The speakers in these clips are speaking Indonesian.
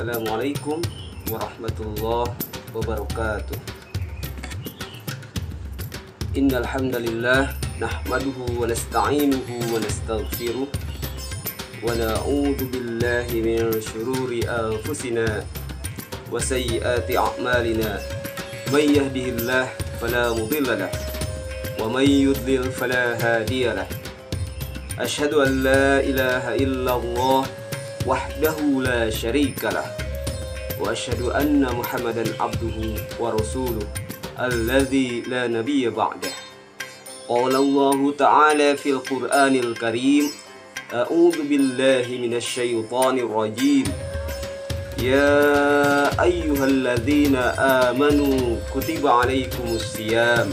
Assalamualaikum warahmatullahi wabarakatuh. Innal hamdalillah nahmaduhu wa nasta'inuhu wa nastaghfiruh wa na'udzu billahi min shururi anfusina wa sayyiati a'malina. May yahdihillahu fala mudilla lahu wa may yudlil fala hadiya lahu. Asyhadu an la ilaha illallah wahdahu la syarika lah wa asyhadu anna Muhammadan abduhu wa rasuluh alladzi la nabiyya ba'dah. Qala Allah ta'ala fil Qur'anil Karim, a'udzu billahi minasy syaithanir rajim. Ya ayyuhalladzina amanu kutiba 'alaikumus syiyam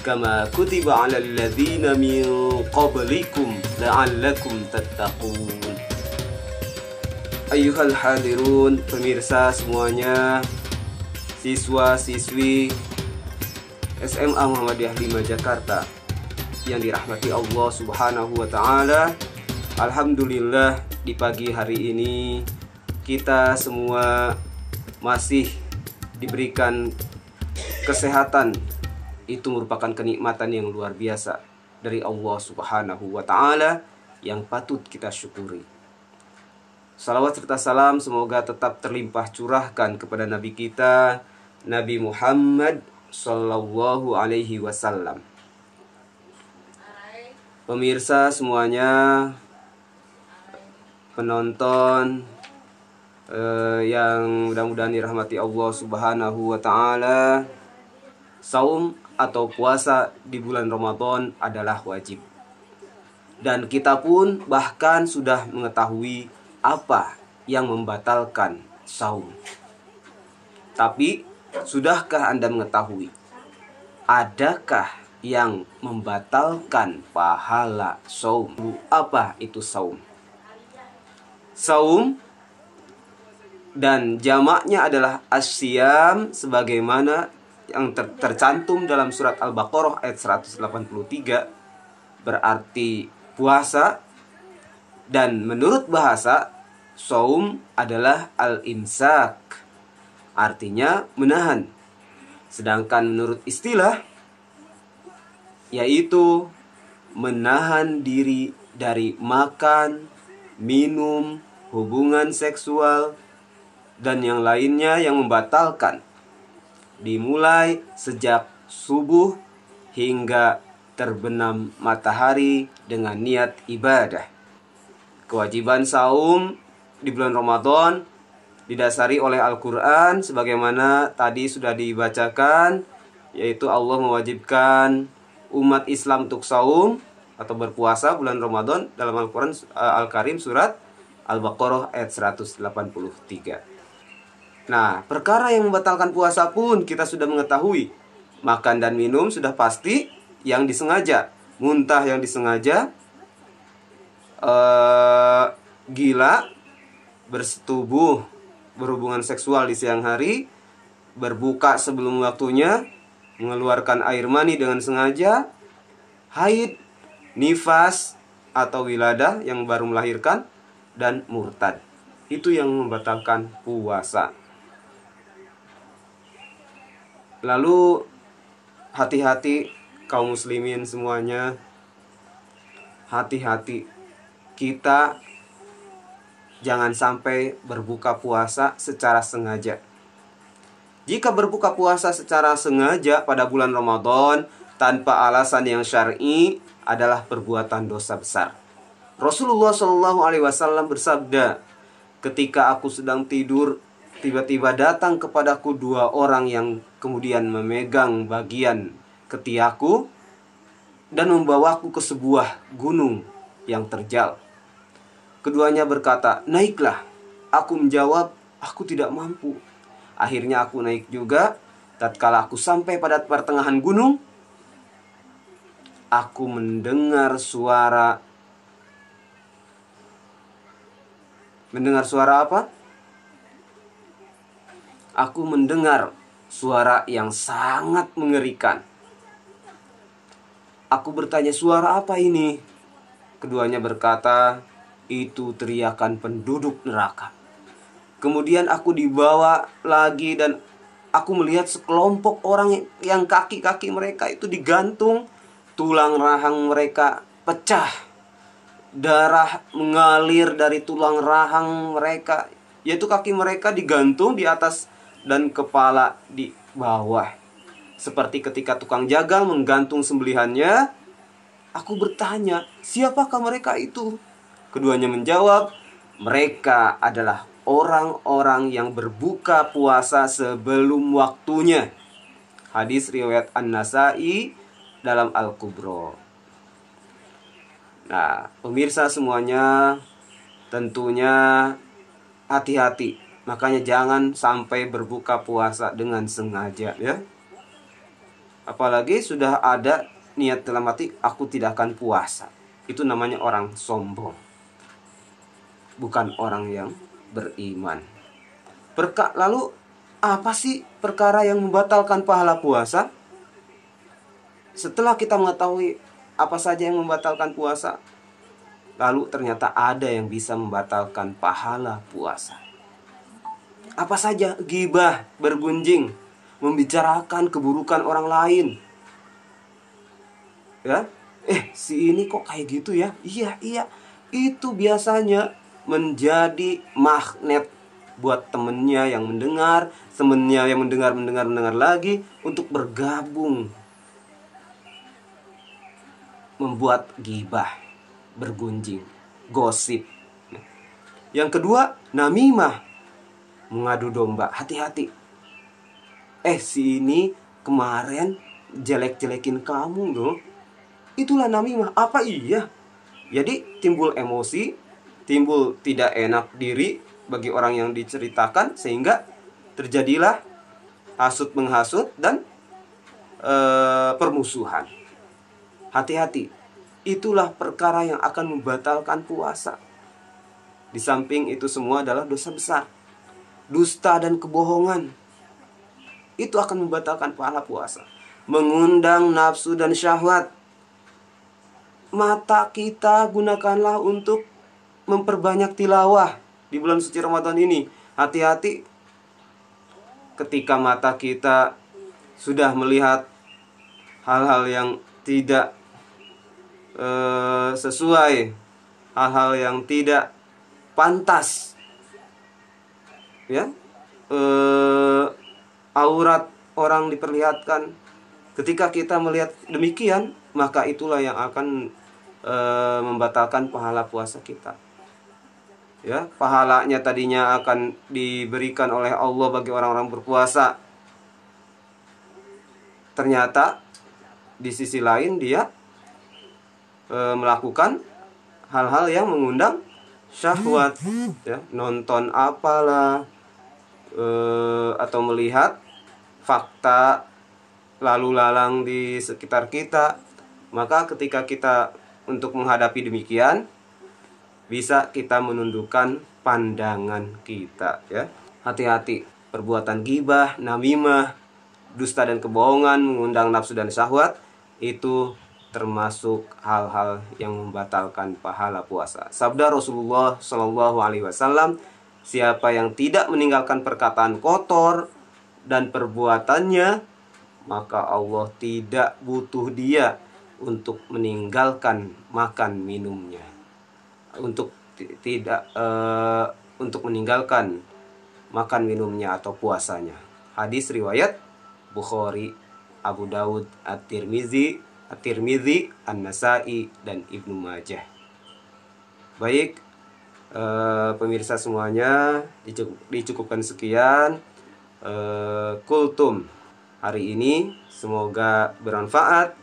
kama kutiba 'alal ladzina min qablikum la'allakum tattaqun. Ayyuhal hadirun, pemirsa semuanya, siswa-siswi SMA Muhammadiyah 5 Jakarta yang dirahmati Allah Subhanahu wa Ta'ala. Alhamdulillah, di pagi hari ini kita semua masih diberikan kesehatan. Itu merupakan kenikmatan yang luar biasa dari Allah Subhanahu wa Ta'ala yang patut kita syukuri. Salawat serta salam semoga tetap terlimpah curahkan kepada Nabi kita, Nabi Muhammad Sallallahu Alaihi Wasallam. Pemirsa semuanya, penonton yang mudah-mudahan dirahmati Allah Subhanahu wa Ta'ala, saum atau puasa di bulan Ramadan adalah wajib. Dan kita pun bahkan sudah mengetahui apa yang membatalkan saum. Tapi sudahkah Anda mengetahui adakah yang membatalkan pahala saum? Apa itu saum? Saum dan jamaknya adalah asyam, sebagaimana yang tercantum dalam surat Al-Baqarah ayat 183, berarti puasa. Dan menurut bahasa, saum adalah al-imsak, artinya menahan. Sedangkan menurut istilah, yaitu menahan diri dari makan, minum, hubungan seksual, dan yang lainnya yang membatalkan, dimulai sejak subuh hingga terbenam matahari dengan niat ibadah. Kewajiban saum di bulan Ramadan didasari oleh Al-Quran sebagaimana tadi sudah dibacakan, yaitu Allah mewajibkan umat Islam untuk saum atau berpuasa bulan Ramadan dalam Al-Quran Al-Karim surat Al-Baqarah ayat 183. Nah, perkara yang membatalkan puasa pun kita sudah mengetahui. Makan dan minum sudah pasti yang disengaja, muntah yang disengaja, gila, bersetubuh, berhubungan seksual di siang hari, berbuka sebelum waktunya, mengeluarkan air mani dengan sengaja, haid, nifas atau wiladah yang baru melahirkan, dan murtad. Itu yang membatalkan puasa. Lalu hati-hati kaum muslimin semuanya, hati-hati. Kita jangan sampai berbuka puasa secara sengaja. Jika berbuka puasa secara sengaja pada bulan Ramadan tanpa alasan yang syar'i adalah perbuatan dosa besar. Rasulullah SAW bersabda, ketika aku sedang tidur, tiba-tiba datang kepadaku dua orang yang kemudian memegang bagian ketiakku dan membawaku ke sebuah gunung yang terjal. Keduanya berkata, naiklah. Aku menjawab, aku tidak mampu. Akhirnya aku naik juga. Tatkala aku sampai pada pertengahan gunung, aku mendengar suara. Mendengar suara apa? Aku mendengar suara yang sangat mengerikan. Aku bertanya, suara apa ini? Keduanya berkata, itu teriakan penduduk neraka. Kemudian aku dibawa lagi dan aku melihat sekelompok orang yang kaki-kaki mereka itu digantung, tulang rahang mereka pecah, darah mengalir dari tulang rahang mereka, yaitu kaki mereka digantung di atas dan kepala di bawah. Seperti ketika tukang jagal menggantung sembelihannya. Aku bertanya, siapakah mereka itu? Keduanya menjawab, mereka adalah orang-orang yang berbuka puasa sebelum waktunya. Hadis riwayat An-Nasai dalam Al-Kubra. Nah, pemirsa semuanya, tentunya hati-hati. Makanya jangan sampai berbuka puasa dengan sengaja, ya. Apalagi sudah ada niat dalam hati, aku tidak akan puasa. Itu namanya orang sombong, bukan orang yang beriman. Lalu apa sih perkara yang membatalkan pahala puasa? Setelah kita mengetahui apa saja yang membatalkan puasa, lalu ternyata ada yang bisa membatalkan pahala puasa. Apa saja? Ghibah, bergunjing, membicarakan keburukan orang lain. Ya, si ini kok kayak gitu ya? Iya. Itu biasanya menjadi magnet buat temennya yang mendengar, temennya yang mendengar lagi untuk bergabung membuat ghibah, bergunjing, gosip. Yang kedua, namimah, mengadu domba. Hati-hati. Si ini kemarin jelek-jelekin kamu loh. Itulah namimah. Apa iya? Jadi timbul emosi, timbul tidak enak diri bagi orang yang diceritakan, sehingga terjadilah hasut menghasut dan permusuhan. Hati-hati. Itulah perkara yang akan membatalkan puasa. Di samping itu semua adalah dosa besar. Dusta dan kebohongan. Itu akan membatalkan pahala puasa. Mengundang nafsu dan syahwat. Mata kita gunakanlah untuk memperbanyak tilawah di bulan suci Ramadan ini. Hati-hati ketika mata kita sudah melihat hal-hal yang tidak sesuai, hal-hal yang tidak pantas, ya, aurat orang diperlihatkan. Ketika kita melihat demikian, maka itulah yang akan membatalkan pahala puasa kita. Ya, pahalanya tadinya akan diberikan oleh Allah bagi orang-orang berpuasa. Ternyata di sisi lain dia melakukan hal-hal yang mengundang syahwat, ya, nonton apalah, atau melihat fakta lalu lalang di sekitar kita. Maka ketika kita untuk menghadapi demikian, bisa kita menundukkan pandangan kita, ya. Hati-hati, perbuatan ghibah, namimah, dusta dan kebohongan, mengundang nafsu dan syahwat, itu termasuk hal-hal yang membatalkan pahala puasa. Sabda Rasulullah SAW, siapa yang tidak meninggalkan perkataan kotor dan perbuatannya, maka Allah tidak butuh dia untuk meninggalkan makan minumnya, untuk meninggalkan makan minumnya atau puasanya. Hadis riwayat Bukhari, Abu Dawud, At-Tirmizi, An-Nasai, dan Ibnu Majah. Baik, pemirsa semuanya, dicukupkan sekian kultum hari ini. Semoga bermanfaat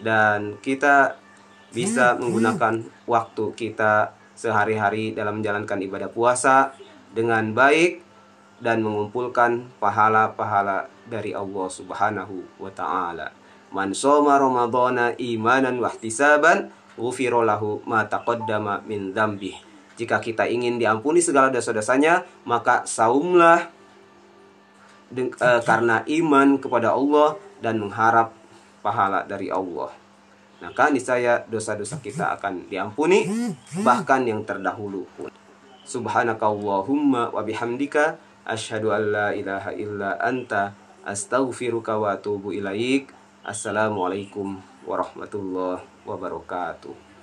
dan kita bisa menggunakan waktu kita sehari-hari dalam menjalankan ibadah puasa dengan baik dan mengumpulkan pahala-pahala dari Allah Subhanahu wa ta'ala. Man shoma Ramadhana imanan wa ihtisaban ghufira lahu ma taqaddama min dzambih. Jika kita ingin diampuni segala dosa-dosanya, maka saumlah karena iman kepada Allah dan mengharap pahala dari Allah. Maka niscaya dosa-dosa kita akan diampuni, bahkan yang terdahulu pun. Subhanakallahumma wa bihamdika asyhadu an la ilaha illa anta astaghfiruka wa atubu ilaik. Assalamualaikum warahmatullahi wabarakatuh.